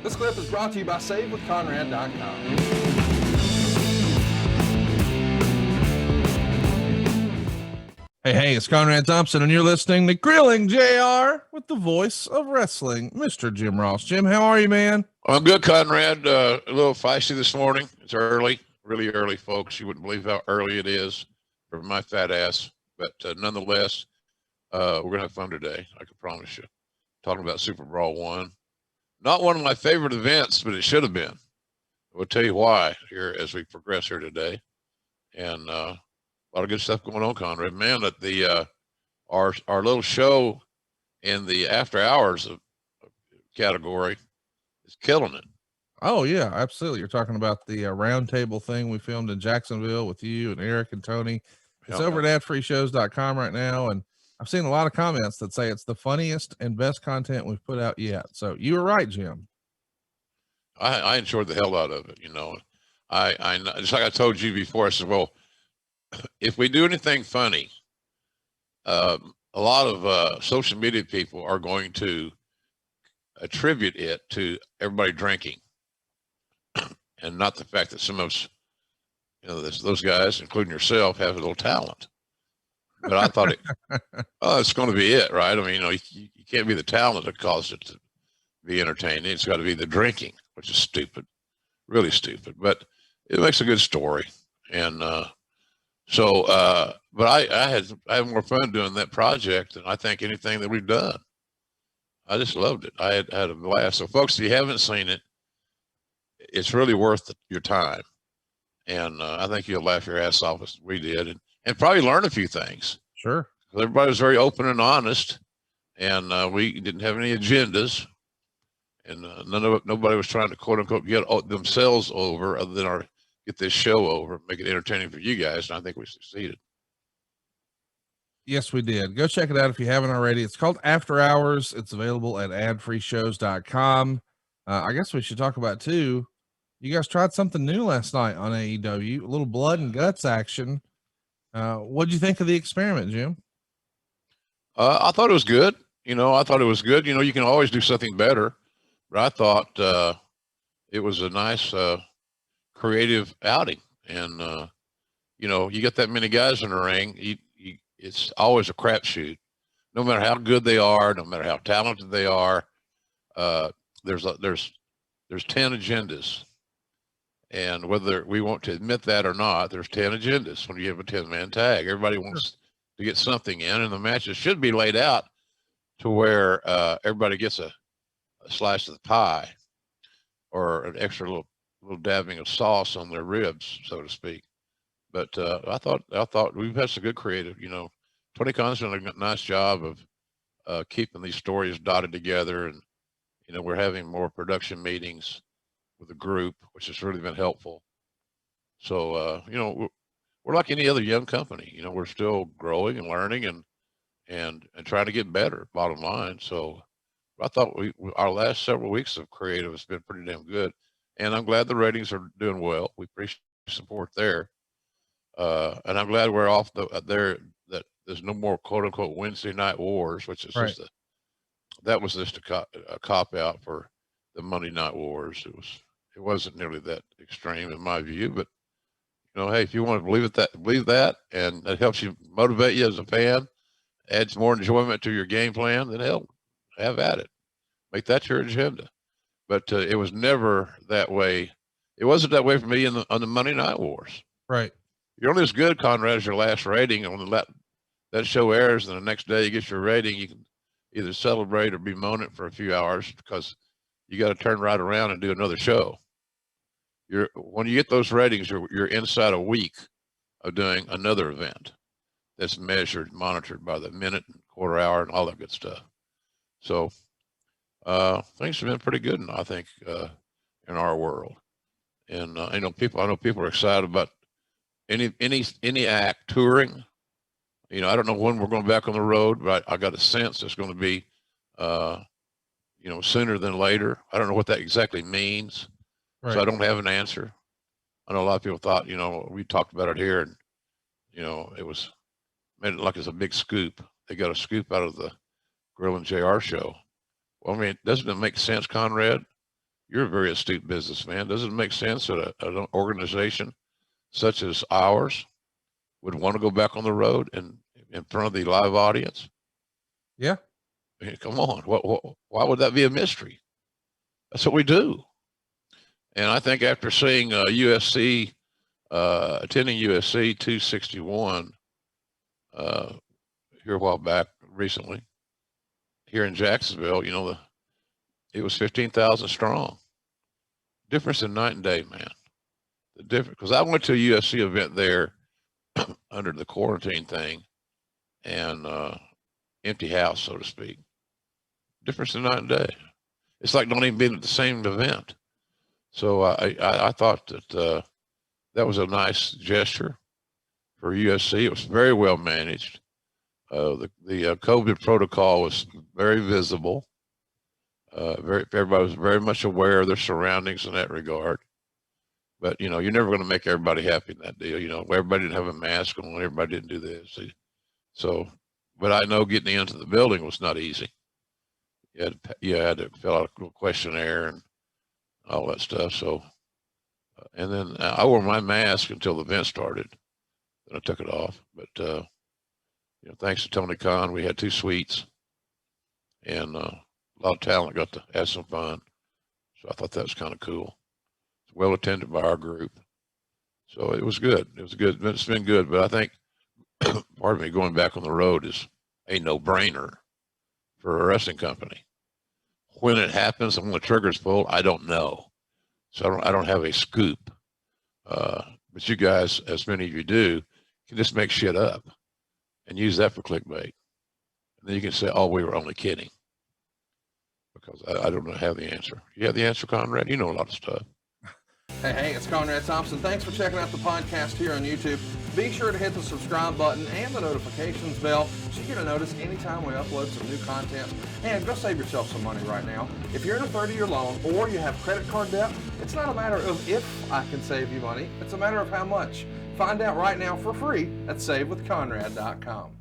This clip is brought to you by SaveWithConrad.com. Hey, it's Conrad Thompson, and you're listening to Grilling JR with the voice of wrestling, Mr. Jim Ross. Jim, how are you, man? I'm good, Conrad. A little feisty this morning. It's early, really early, folks. You wouldn't believe how early it is for my fat ass. But nonetheless, we're going to have fun today, I can promise you. Talking about Super Brawl 1. Not one of my favorite events, but it should have been. We'll tell you why here as we progress here today. And a lot of good stuff going on, Conrad. Man, at the our little show in the after hours category is killing it. Oh, yeah, absolutely. You're talking about the roundtable thing we filmed in Jacksonville with you and Eric and Tony. It's over at adfreeshows.com right now. And I've seen a lot of comments that say it's the funniest and best content we've put out yet. So you were right, Jim. I enjoyed the hell out of it. You know, I just like I told you before, I said, well, if we do anything funny, a lot of social media people are going to attribute it to everybody drinking and not the fact that some of us, you know, those guys, including yourself, have a little talent. But I thought it's going to be it, right? I mean, you know, you can't be the talent that caused it to be entertaining. It's got to be the drinking, which is stupid, really stupid. But it makes a good story, and but I had more fun doing that project than I think anything that we've done. I just loved it. I had a blast. So, folks, if you haven't seen it, it's really worth your time, and I think you'll laugh your ass off as we did, and probably learn a few things. Sure. Everybody was very open and honest, and we didn't have any agendas, and nobody was trying to quote unquote get themselves over, other than get this show over, make it entertaining for you guys. And I think we succeeded. Yes, we did. Go check it out if you haven't already. It's called After Hours. It's available at adfreeshows.com. I guess we should talk about too. You guys tried something new last night on AEW, a little blood and guts action. What'd you think of the experiment, Jim? I thought it was good. You know, I thought it was good. You know, you can always do something better, but I thought it was a nice creative outing. And you know, you get that many guys in the ring, it's always a crapshoot. No matter how good they are, no matter how talented they are, there's 10 agendas. And whether we want to admit that or not, there's 10 agendas when you have a 10-man tag. Everybody wants to get something in, and the matches should be laid out to where everybody gets a slice of the pie or an extra little dabbing of sauce on their ribs, so to speak. But I thought we've had some good creative. You know, Tony Khan's done a nice job of keeping these stories dotted together, and you know, we're having more production meetings with the group, which has really been helpful. So, you know, we're like any other young company. You know, we're still growing and learning and trying to get better, bottom line. So I thought our last several weeks of creative has been pretty damn good. And I'm glad the ratings are doing well. We appreciate support there. And I'm glad we're off there, that there's no more quote unquote Wednesday night wars, which is Right. that was just a cop out for the Monday night wars. It wasn't nearly that extreme in my view, but you know, hey, if you want to believe that, and it helps you motivate you as a fan, adds more enjoyment to your game plan, then hell, have at it. Make that your agenda. But it was never that way. It wasn't that way for me on the Monday night wars. Right. You're only as good, Conrad, as your last rating. And when that show airs, and the next day you get your rating, you can either celebrate or bemoan it for a few hours, because you got to turn right around and do another show. When you get those ratings, you're inside a week of doing another event that's measured, monitored by the minute, and quarter hour, and all that good stuff. So things have been pretty good, I think, in our world. And I know people are excited about any act touring. You know, I don't know when we're going back on the road, but I got a sense it's going to be, you know, sooner than later. I don't know what that exactly means. Right. So I don't have an answer. I know a lot of people thought, you know, we talked about it here, and, you know, made it like it's a big scoop. They got a scoop out of the Grilling JR show. Well, I mean, doesn't it make sense, Conrad, you're a very astute businessman. Does it make sense that an organization such as ours would want to go back on the road and in front of the live audience? Yeah. I mean, come on. Why would that be a mystery? That's what we do. And I think after seeing USC, attending USC 261 here a while back recently, here in Jacksonville, you know, it was 15,000 strong. Difference in night and day, man. The difference, because I went to a USC event there under the quarantine thing, and empty house, so to speak. Difference in night and day. It's like not even being at the same event. So I thought that that was a nice gesture for USC. It was very well managed. The COVID protocol was very visible. Everybody was very much aware of their surroundings in that regard. But, you know, you're never going to make everybody happy in that deal. You know, everybody didn't have a mask on, everybody didn't do this. So, but I know getting into the building was not easy. You had to fill out a little questionnaire and all that stuff. So, and then I wore my mask until the event started. Then I took it off. But, you know, thanks to Tony Khan, we had 2 suites, and a lot of talent got to have some fun. So I thought that was kind of cool. It's well attended by our group. So it was good. It was good. It's been good. But I think, pardon me, going back on the road is a no-brainer for a wrestling company. When it happens and when the trigger's pulled, I don't know. So I don't have a scoop. But you guys, as many of you do, can just make shit up and use that for clickbait. And then you can say, oh, we were only kidding. Because I don't have the answer. You have the answer, Conrad? You know a lot of stuff. Hey, it's Conrad Thompson. Thanks for checking out the podcast here on YouTube. Be sure to hit the subscribe button and the notifications bell so you get a notice anytime we upload some new content. And go save yourself some money right now. If you're in a 30-year loan or you have credit card debt, it's not a matter of if I can save you money. It's a matter of how much. Find out right now for free at SaveWithConrad.com.